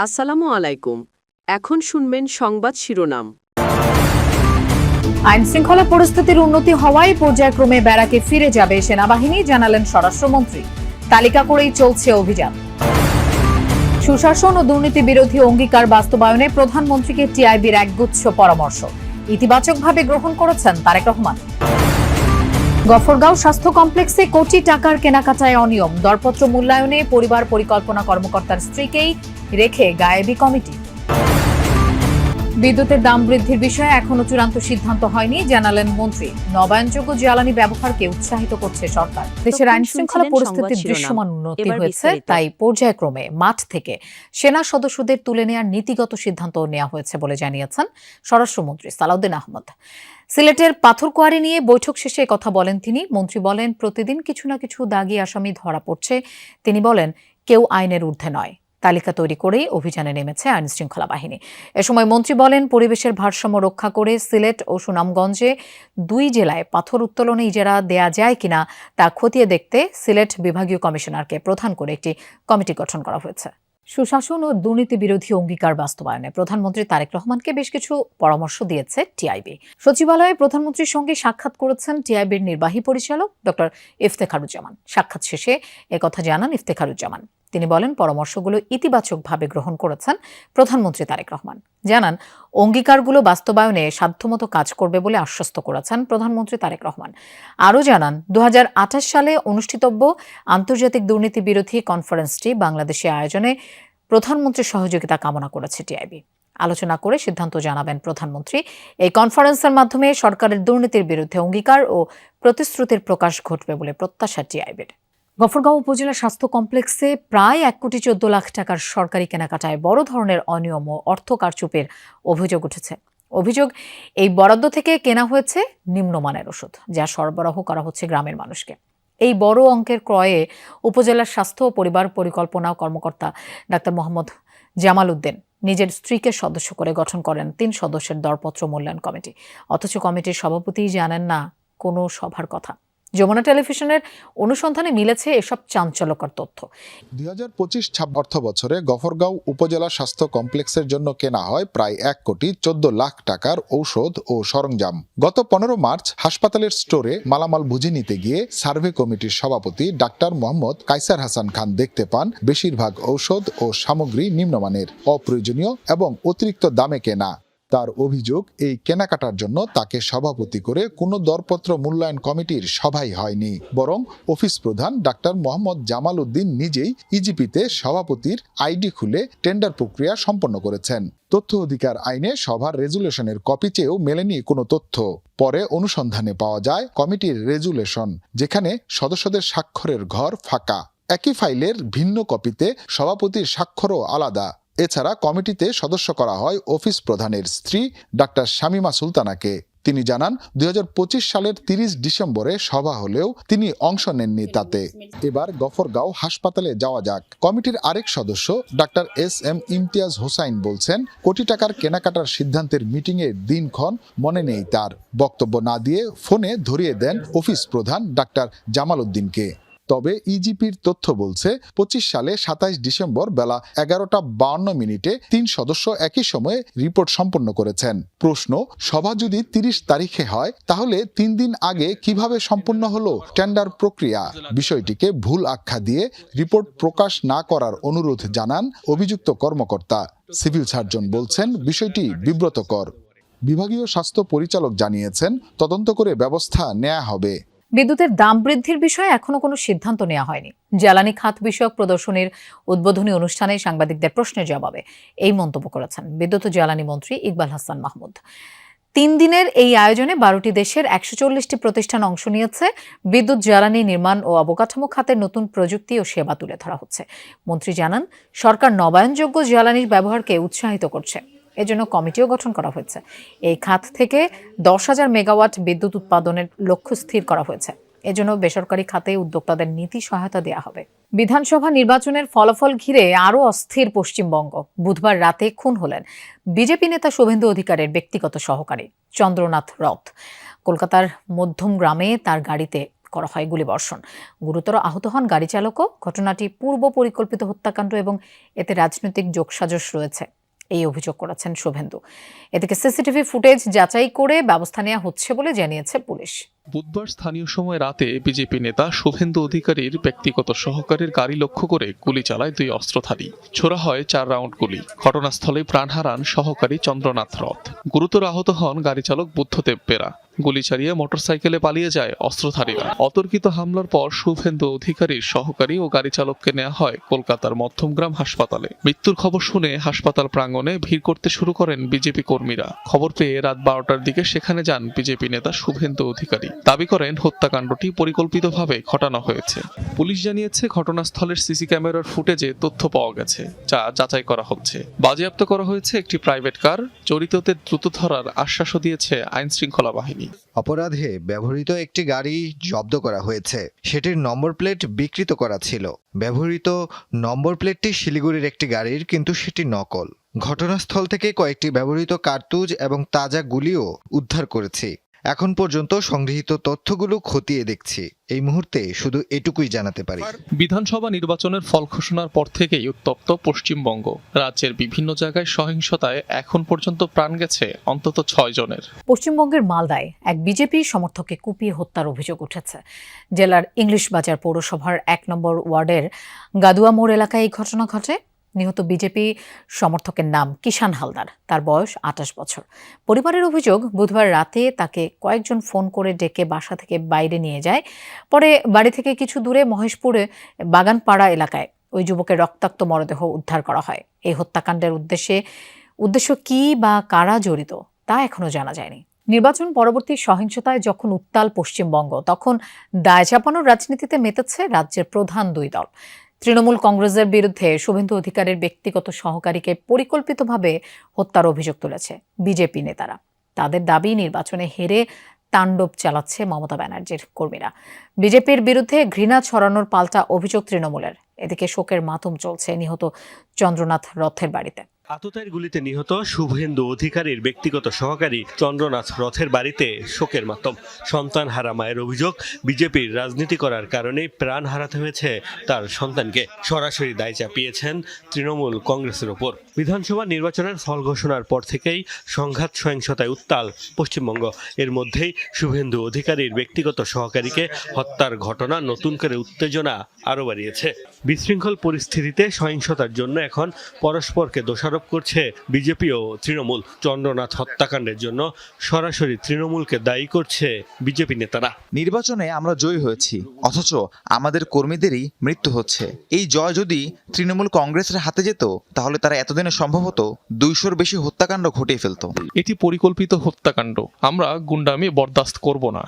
আসসালামু আলাইকুম। এখন শুনবেন সংবাদ শিরোনাম। আইন শৃঙ্খলা পরিস্থিতির উন্নতি হওয়ায় পর্যায়ক্রমে ব্যারাকে ফিরে যাবে সেনাবাহিনী, জানালেন স্বরাষ্ট্রমন্ত্রী। তালিকা করেই চলছে অভিযান। সুশাসন ও দুর্নীতি বিরোধী অঙ্গীকার বাস্তবায়নে প্রধানমন্ত্রীকে টিআইবির একগুচ্ছ পরামর্শ ইতিবাচকভাবে গ্রহণ করেছেন তারেক রহমান। গফরগাঁও স্বাস্থ্য কমপ্লেক্সে কোটি টাকার কেনাকাটায় অনিয়ম, দরপত্র মূল্যায়নে পরিবার পরিকল্পনা কর্মকর্তার স্ত্রীকেই রেখে গায়েবী কমিটি। বিদ্যুতের দাম বৃদ্ধির বিষয়ে এখনো চূড়ান্ত সিদ্ধান্ত হয়নি, জানালেন মন্ত্রী। নবায়নযোগ্য জ্বালানি ব্যবহারকে উৎসাহিত করছে সরকার। দেশের আইন শৃঙ্খলা পরিস্থিতির দৃশ্যমান উন্নতি হয়েছে, তাই পর্যায়ক্রমে মাঠ থেকে সেনা সদস্যদের তুলে নেওয়ার নীতিগত সিদ্ধান্ত নেওয়া হয়েছে বলে জানিয়েছেন স্বরাষ্ট্রমন্ত্রী সালাউদ্দিন আহমদ। সিলেটের পাথরকুয়ারি নিয়ে বৈঠক শেষে কথা বলেন তিনি। মন্ত্রী বলেন, প্রতিদিন কিছু না কিছু দাগী আসামি ধরা পড়ছে। তিনি বলেন, কেউ আইনের ঊর্ধ্বে নয়। তালিকা তৈরি করেই অভিযানে নেমেছে আইন শৃঙ্খলা বাহিনী। এ সময় মন্ত্রী বলেন, পরিবেশের ভারসাম্য রক্ষা করে সিলেট ও সুনামগঞ্জে 2 জেলায় পাথর উত্তোলনে ইজারা দেয়া যায় কিনা তা খতিয়ে দেখতে সিলেট বিভাগীয় কমিশনারকে প্রধান করে একটি কমিটি গঠন করা হয়েছে। সুশাসন ও দুর্নীতি বিরোধী অঙ্গীকার বাস্তবায়নে প্রধানমন্ত্রী তারেক রহমানকে বেশ কিছু পরামর্শ দিয়েছে টিআইবি। সচিবালয়ে প্রধানমন্ত্রীর সঙ্গে সাক্ষাৎ করেছেন টিআইবির নির্বাহী পরিচালক ডক্টর ইফতেখারুজ্জামান। সাক্ষাৎ শেষে একথা জানান ইফতেখারুজ্জামান। তিনি বলেন, পরামর্শগুলো ইতিবাচকভাবে গ্রহণ করেছেন প্রধানমন্ত্রী তারেক রহমান। জানান, অঙ্গীকারগুলো বাস্তবায়নে সাধ্যমতো কাজ করবে বলে আশ্বস্ত করেছেন প্রধানমন্ত্রী তারেক রহমান। আরও জানান, 2028 সালে অনুষ্ঠিতব্য আন্তর্জাতিক দুর্নীতি বিরোধী কনফারেন্সটি বাংলাদেশে আয়োজনে প্রধানমন্ত্রীর সহযোগিতা কামনা করেছে টিআইবি। আলোচনা করে সিদ্ধান্ত জানাবেন প্রধানমন্ত্রী। এই কনফারেন্সের মাধ্যমে সরকারের দুর্নীতির বিরুদ্ধে অঙ্গীকার ও প্রতিশ্রুতির প্রকাশ ঘটবে বলে প্রত্যাশা টিআইবির। গফরগাঁও উপজেলা স্বাস্থ্য কমপ্লেক্সে প্রায় 1,14,00,000 টাকার সরকারি কেনাকাটায় বড় ধরনের অনিয়ম ও অর্থ কারচুপির অভিযোগ উঠেছে। অভিযোগ, এই বরাদ্দ থেকে কেনা হয়েছে নিম্নমানের ওষুধ, যা সরবরাহ করা হচ্ছে গ্রামের মানুষকে। এই বড় অঙ্কের ক্রয়ে উপজেলার স্বাস্থ্য ও পরিবার পরিকল্পনা কর্মকর্তা ডাক্তার মোহাম্মদ জামাল উদ্দিন নিজের স্ত্রীকে সদস্য করে গঠন করেন 3 সদস্যের দরপত্র মূল্যায়ন কমিটি। অথচ কমিটির সভাপতিই জানেন না কোনো সভার কথা। যমুনা টেলিভিশনের অনুসন্ধানে মিলেছে এসব চাঞ্চল্যকর তথ্য। 2025-26 অর্থ বছরে গফরগাঁও উপজেলা স্বাস্থ্য কমপ্লেক্সের জন্য কেনা হয় প্রায় 1,14,00,000 টাকার ঔষধ ও সরঞ্জাম। গত 15 মার্চ হাসপাতালের স্টোরে মালামাল বুঝে নিতে গিয়ে সার্ভে কমিটির সভাপতি ডাক্তার মোহাম্মদ কায়সার হাসান খান দেখতে পান বেশিরভাগ ঔষধ ও সামগ্রী নিম্নমানের, অপ্রয়োজনীয় এবং অতিরিক্ত দামে কেনা। তার অভিযোগ, এই কেনাকাটার জন্য তাকে সভাপতি করে কোনো দরপত্র মূল্যায়ন কমিটির সভাই হয়নি, বরং অফিস প্রধান ডাক্তার মোহাম্মদ জামাল উদ্দিন নিজেই ইজিপিতে সভাপতির আইডি খুলে টেন্ডার প্রক্রিয়া সম্পন্ন করেছেন। তথ্য অধিকার আইনে সভার রেজুলেশনের কপি চেয়েও মেলেনি কোনো তথ্য। পরে অনুসন্ধানে পাওয়া যায় কমিটির রেজুলেশন, যেখানে সদস্যদের স্বাক্ষরের ঘর ফাঁকা। একই ফাইলের ভিন্ন কপিতে সভাপতির স্বাক্ষরও আলাদা। এছাড়া কমিটিতে সদস্য করা হয় অফিস প্রধানের স্ত্রী ডাক্তার শামিমা সুলতানাকে। তিনি জানান, 2025 সালের 30 ডিসেম্বরে সভা হলেও তিনি অংশ নেননি তাতে। এবার গফরগাঁও হাসপাতালে যাওয়া যাক। কমিটির আরেক সদস্য ডাক্তার SM ইমতিয়াজ হোসাইন বলছেন, কোটি টাকার কেনাকাটার সিদ্ধান্তের মিটিংয়ের দিনক্ষণ মনে নেই তার। বক্তব্য না দিয়ে ফোনে ধরিয়ে দেন অফিস প্রধান ডাক্তার জামাল উদ্দিনকে। তবে ইজিপির তথ্য বলছে, 25 সালে 27 ডিসেম্বর বেলা 11:52 3 সদস্য একই সময়ে রিপোর্ট সম্পন্ন করেছেন। প্রশ্ন, সভা যদি 30 তারিখে হয় তাহলে 3 দিন আগে কিভাবে সম্পন্ন হলো টেন্ডার প্রক্রিয়া? বিষয়টিকে ভুল আখ্যা দিয়ে রিপোর্ট প্রকাশ না করার অনুরোধ জানান অভিযুক্ত কর্মকর্তা। সিভিল সার্জন বলছেন, বিষয়টি বিব্রতকর। বিভাগীয় স্বাস্থ্য পরিচালক জানিয়েছেন, তদন্ত করে ব্যবস্থা নেওয়া হবে। বিদ্যুতের দাম বৃদ্ধির বিষয়ে এখনো কোনো সিদ্ধান্ত নেওয়া হয়নি। জ্বালানি খাত বিষয়ক প্রদর্শনীর উদ্বোধনী অনুষ্ঠানে সাংবাদিকদের প্রশ্নের জবাবে এই মন্তব্য করেছেন বিদ্যুৎ ও জ্বালানি মন্ত্রী ইকবাল হাসান মাহমুদ। 3 দিনের এই আয়োজনে 12টি দেশের 140টি প্রতিষ্ঠান অংশ নিয়েছে। বিদ্যুৎ, জ্বালানি, নির্মাণ ও অবকাঠামো খাতের নতুন প্রযুক্তি ও সেবা তুলে ধরা হচ্ছে। মন্ত্রী জানান, সরকার নবায়নযোগ্য জ্বালানির ব্যবহারকে উৎসাহিত করছে। এজন্য কমিটিও গঠন করা হয়েছে। এই খাত থেকে 10,000 মেগাওয়াট বিদ্যুৎ উৎপাদনের লক্ষ্য স্থির করা হয়েছে। এজন্য বেসরকারি খাতে উদ্যোক্তাদের নীতি সহায়তা দেওয়া হবে। বিধানসভা নির্বাচনের ফলাফল ঘিরে আরও অস্থির পশ্চিমবঙ্গ। বুধবার রাতে খুন হলেন বিজেপি নেতা শুভেন্দু অধিকারের ব্যক্তিগত সহকারী চন্দ্রনাথ রথ। কলকাতার মধ্যম গ্রামে তার গাড়িতে করা হয় গুলিবর্ষণ। গুরুতর আহত হন গাড়ি চালকও। ঘটনাটি পূর্ব পরিকল্পিত হত্যাকাণ্ড এবং এতে রাজনৈতিক যোগসাজশ রয়েছে এই অভিযোগ করেছেন শুভেন্দু। এদিকে সিসিটিভি ফুটেজ যাচাই করে ব্যবস্থা নেওয়া হচ্ছে বলে জানিয়েছে পুলিশ। বুধবার স্থানীয় সময় রাতে বিজেপি নেতা শুভেন্দু অধিকারীর ব্যক্তিগত সহকারীর গাড়ি লক্ষ্য করে গুলি চালায় দুই অস্ত্রধারী। ছোড়া হয় 4 রাউন্ড গুলি। ঘটনাস্থলে প্রাণ হারান সহকারী চন্দ্রনাথ রথ। গুরুতর আহত হন গাড়ি চালক বুদ্ধদেব বেরা। গুলি চালিয়ে মোটরসাইকেলে পালিয়ে যায় অস্ত্রধারীরা। অতর্কিত হামলার পর শুভেন্দু অধিকারীর সহকারী ও গাড়ি চালককে নেওয়া হয় কলকাতার মধ্যমগ্রাম হাসপাতালে। মৃত্যুর খবর শুনে হাসপাতাল প্রাঙ্গণে ভিড় করতে শুরু করেন বিজেপি কর্মীরা। খবর পেয়ে রাত 12টার দিকে সেখানে যান বিজেপি নেতা শুভেন্দু অধিকারী। দাবি করেন হত্যাকাণ্ডটি পরিকল্পিতভাবে ঘটানো হয়েছে। পুলিশ জানিয়েছে ঘটনাস্থলের সিসি ক্যামেরার ফুটেজে তথ্য পাওয়া গেছে, যা যাচাই করা হচ্ছে। বাজেয়াপ্ত করা হয়েছে একটি প্রাইভেট কার। জড়িতদের দ্রুত ধরার আশ্বাসও দিয়েছে আইন শৃঙ্খলা বাহিনী। অপরাধে ব্যবহৃত একটি গাড়ি জব্দ করা হয়েছে। সেটির নম্বর প্লেট বিকৃত করা ছিল। ব্যবহৃত নম্বর প্লেটটি শিলিগুড়ির একটি গাড়ির, কিন্তু সেটি নকল। ঘটনাস্থল থেকে কয়েকটি ব্যবহৃত কার্তুজ এবং তাজা গুলিও উদ্ধার করেছি। এখন পর্যন্ত সংগৃহীত তথ্যগুলো খতিয়ে দেখছি। এই মুহূর্তে শুধু এটুকুই জানাতে পারি। বিধানসভা নির্বাচনের ফল ঘোষণার পর থেকেই উত্তপ্ত পশ্চিমবঙ্গ। রাজ্যের বিভিন্ন জায়গায় সহিংসতায় এখন পর্যন্ত প্রাণ গেছে অন্তত 6 জনের। পশ্চিমবঙ্গের মালদায় এক বিজেপি সমর্থককে কুপিয়ে হত্যার অভিযোগ উঠেছে। জেলার ইংলিশ বাজার পৌরসভার 1 নম্বর ওয়ার্ডের গাদুয়া মোড় এলাকায় এই ঘটনা ঘটে। নিহত বিজেপি সমর্থকের নাম কিষান হালদার। তার বয়স 28 বছর। পরিবারের অভিযোগ, বুধবার রাতে তাকে কয়েকজন ফোন করে ডেকে বাসা থেকে বাইরে নিয়ে যায়। পরে বাড়ি থেকে কিছু দূরে মহেশপুরে বাগানপাড়া এলাকায় ওই যুবকের রক্তাক্ত মরদেহ উদ্ধার করা হয়। এই হত্যাকাণ্ডের উদ্দেশ্য কি বা কারা জড়িত তা এখনো জানা যায়নি। নির্বাচন পরবর্তী সহিংসতায় যখন উত্তাল পশ্চিমবঙ্গ, তখন দায় চাপানোর রাজনীতিতে মেতেছে রাজ্যের প্রধান দুই দল। তৃণমূল কংগ্রেসের বিরুদ্ধে শুভেন্দু অধিকারের ব্যক্তিগত সহকারীকে পরিকল্পিতভাবে হত্যার অভিযোগ তুলেছে বিজেপি নেতারা। তাদের দাবি, নির্বাচনে হেরে তাণ্ডব চালাচ্ছে মমতা ব্যানার্জির কর্মীরা। বিজেপির বিরুদ্ধে ঘৃণা ছড়ানোর পাল্টা অভিযোগ তৃণমূলের। এদিকে শোকের মাতম চলছে নিহত চন্দ্রনাথ রথের বাড়িতে। আততায়ীর গুলিতে নিহত শুভেন্দু অধিকারীর ব্যক্তিগত সহকারী চন্দ্রনাথ রথের বাড়িতে শোকের মাতম। সন্তান হারা মায়ের অভিযোগ, বিজেপির রাজনীতি করার কারণে প্রাণ হারাতে হয়েছে তার সন্তানকে। সরাসরি দায় চাপিয়েছেন তৃণমূল কংগ্রেসের ওপর। বিধানসভা নির্বাচনের ফল ঘোষণার পর থেকেই সংঘাত সহিংসতায় উত্তাল পশ্চিমবঙ্গ। এর মধ্যেই শুভেন্দু অধিকারীর ব্যক্তিগত সহকারীকে হত্যার ঘটনা নতুন করে উত্তেজনা আরও বাড়িয়েছে। বিশৃঙ্খল পরিস্থিতিতে সহিংসতার জন্য এখন পরস্পরকে দোষারোপ করছে বিজেপি ও তৃণমূল। চন্দ্রনাথ হত্যাকাণ্ডের জন্য সরাসরি তৃণমূলকে দায়ী করছে বিজেপি নেতারা। নির্বাচনে আমরা জয়ী হয়েছি, অথচ আমাদের কর্মীদেরই মৃত্যু হচ্ছে। এই জয় যদি তৃণমূল কংগ্রেসের হাতে যেত, তাহলে তারা এতদিনে সম্ভবত 200-র বেশি হত্যাকাণ্ড ঘটিয়ে ফেলত। এটি পরিকল্পিত হত্যাকাণ্ড। আমরা গুন্ডামি বরদাস্ত করব না।